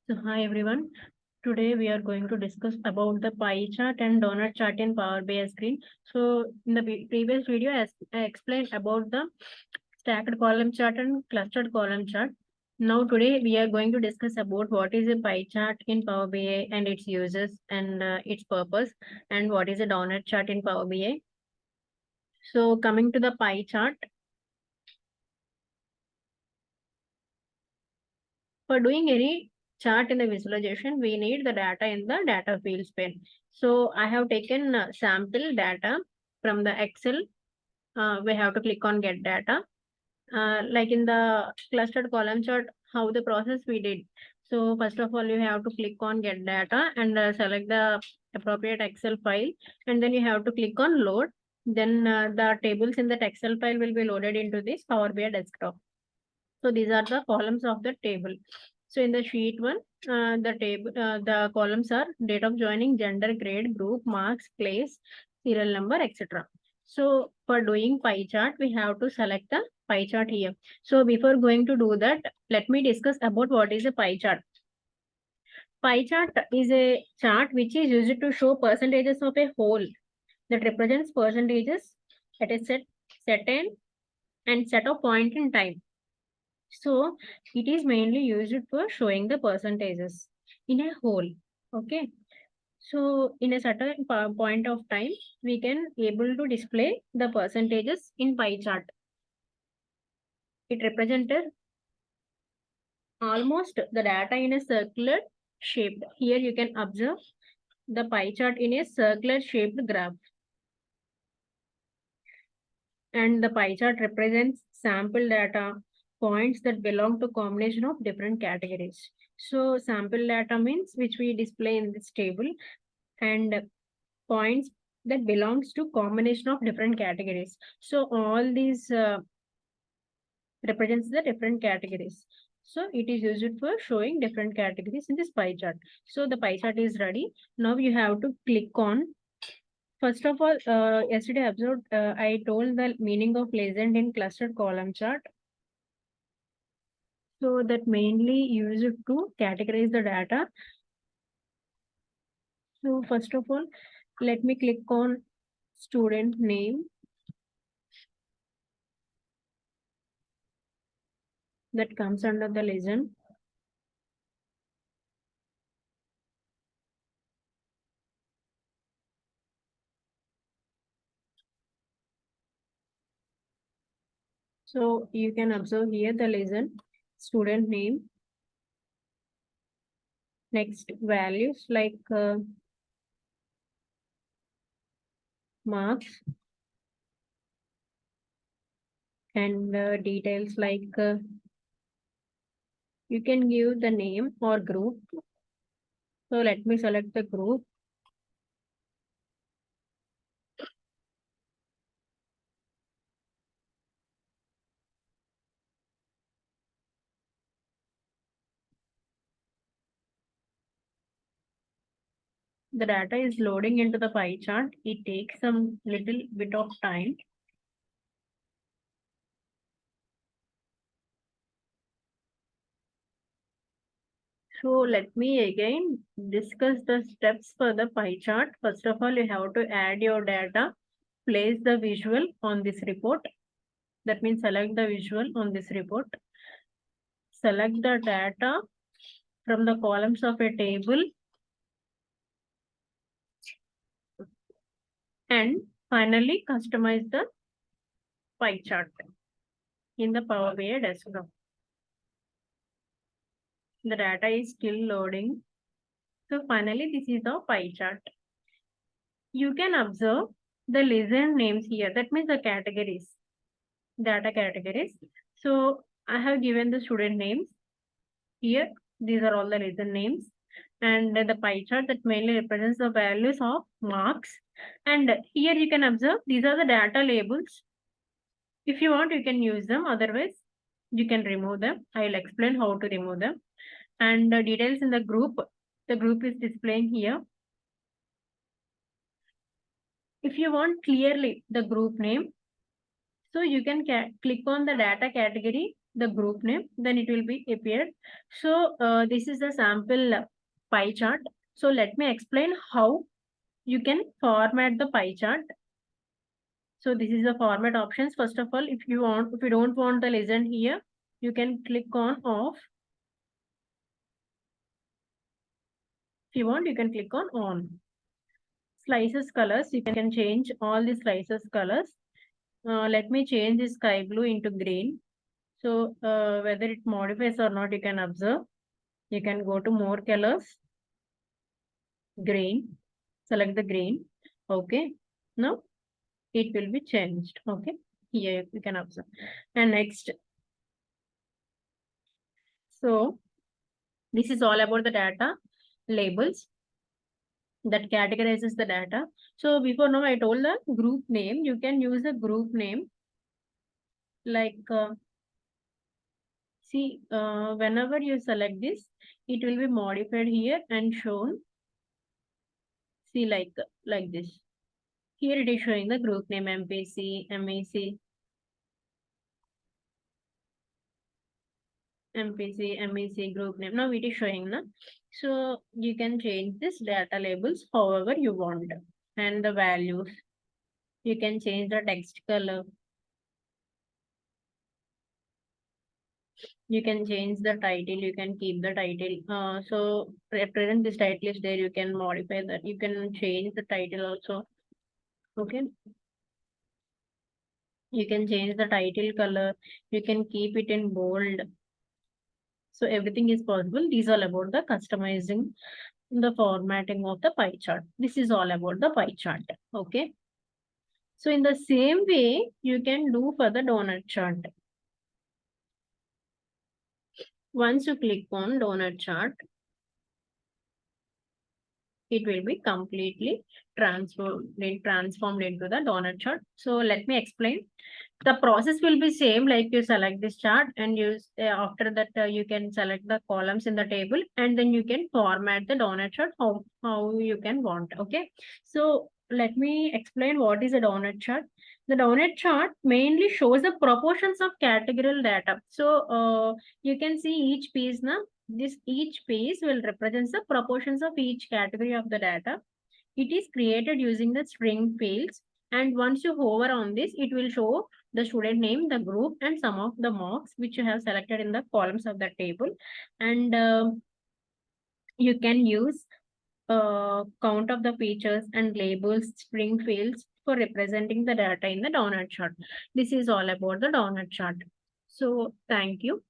So hi everyone. Today we are going to discuss about the pie chart and donut chart in Power BI screen. So in the previous video, as I explained about the stacked column chart and clustered column chart. Now today we are going to discuss about what is a pie chart in Power BI and its uses and its purpose, and what is a donut chart in Power BI. So coming to the pie chart, for doing any chart in the visualization, we need the data in the data fields pane. So I have taken sample data from the Excel. We have to click on get data. Like in the clustered column chart, how the process we did. So first of all, you have to click on get data and select the appropriate Excel file. And then you have to click on load. Then the tables in that Excel file will be loaded into this Power BI desktop. So these are the columns of the table. So in the sheet one, the columns are date of joining, gender, grade, group, marks, place, serial number, etc. So for doing pie chart, we have to select the pie chart here. So before going to do that, let me discuss about what is a pie chart. Pie chart is a chart which is used to show percentages of a whole that represents percentages at a certain and set of point in time. So it is mainly used for showing the percentages in a whole. Okay. So in a certain point of time, we can able to display the percentages in pie chart. It represented almost the data in a circular shape. Here you can observe the pie chart in a circular shaped graph. And the pie chart represents sample data points that belong to combination of different categories. So sample data means which we display in this table, and points that belongs to combination of different categories. So all these represents the different categories. So it is used for showing different categories in this pie chart. So the pie chart is ready. Now you have to click on. First of all, yesterday observed, I told the meaning of legend in clustered column chart. So that mainly used to categorize the data. So first of all, let me click on student name. That comes under the legend. So you can observe here the legend, student name. Next values like marks and details like you can give the name or group. So let me select the group. The data is loading into the pie chart. It takes some little bit of time. So let me again discuss the steps for the pie chart. First of all, you have to add your data, place the visual on this report. That means select the visual on this report. Select the data from the columns of a table and finally customize the pie chart in the Power BI desktop. The data is still loading. So finally, this is the pie chart. You can observe the legend names here. That means the categories, data categories. So I have given the student names here. These are all the legend names. And the pie chart that mainly represents the values of marks. And here you can observe these are the data labels. If you want, you can use them. Otherwise, you can remove them. I will explain how to remove them. And the details in the group is displaying here. If you want clearly the group name, so you can click on the data category the group name, then it will be appeared. So this is the sample pie chart. So let me explain how you can format the pie chart. So this is the format options. First of all, if you don't want the legend here, you can click on off. If you want, you can click on on. Slices colors, you can change all the slices colors. Let me change the sky blue into green. So whether it modifies or not, you can observe. You can go to more colors, green, select the green. Okay. Now it will be changed. Okay. Here you can observe. And next, so this is all about the data labels that categorizes the data. So before now I told the group name. You can use a group name like see whenever you select this, it will be modified here and shown. See like this. Here it is showing the group name MPC, MEC, MPC, MEC group name. Now it is showing na. So you can change this data labels however you want. And the values. You can change the text color. You can change the title. You can keep the title. So present this title is there. You can modify that. You can change the title also. Okay. You can change the title color. You can keep it in bold. So everything is possible. These are about the customizing the formatting of the pie chart. This is all about the pie chart. Okay. So in the same way, you can do for the donut chart. Once you click on donut chart, it will be completely transformed into the donut chart. So let me explain. The process will be same, like you select this chart and use after that you can select the columns in the table and then you can format the donut chart how you can want. Okay, so let me explain what is a donut chart. The donut chart mainly shows the proportions of categorical data. So you can see each piece now. This each piece will represent the proportions of each category of the data. It is created using the string fields, and once you hover on this, it will show the student name, the group, and some of the marks which you have selected in the columns of the table. And you can use count of the features and labels, string fields for representing the data in the donut chart. This is all about the donut chart. So thank you.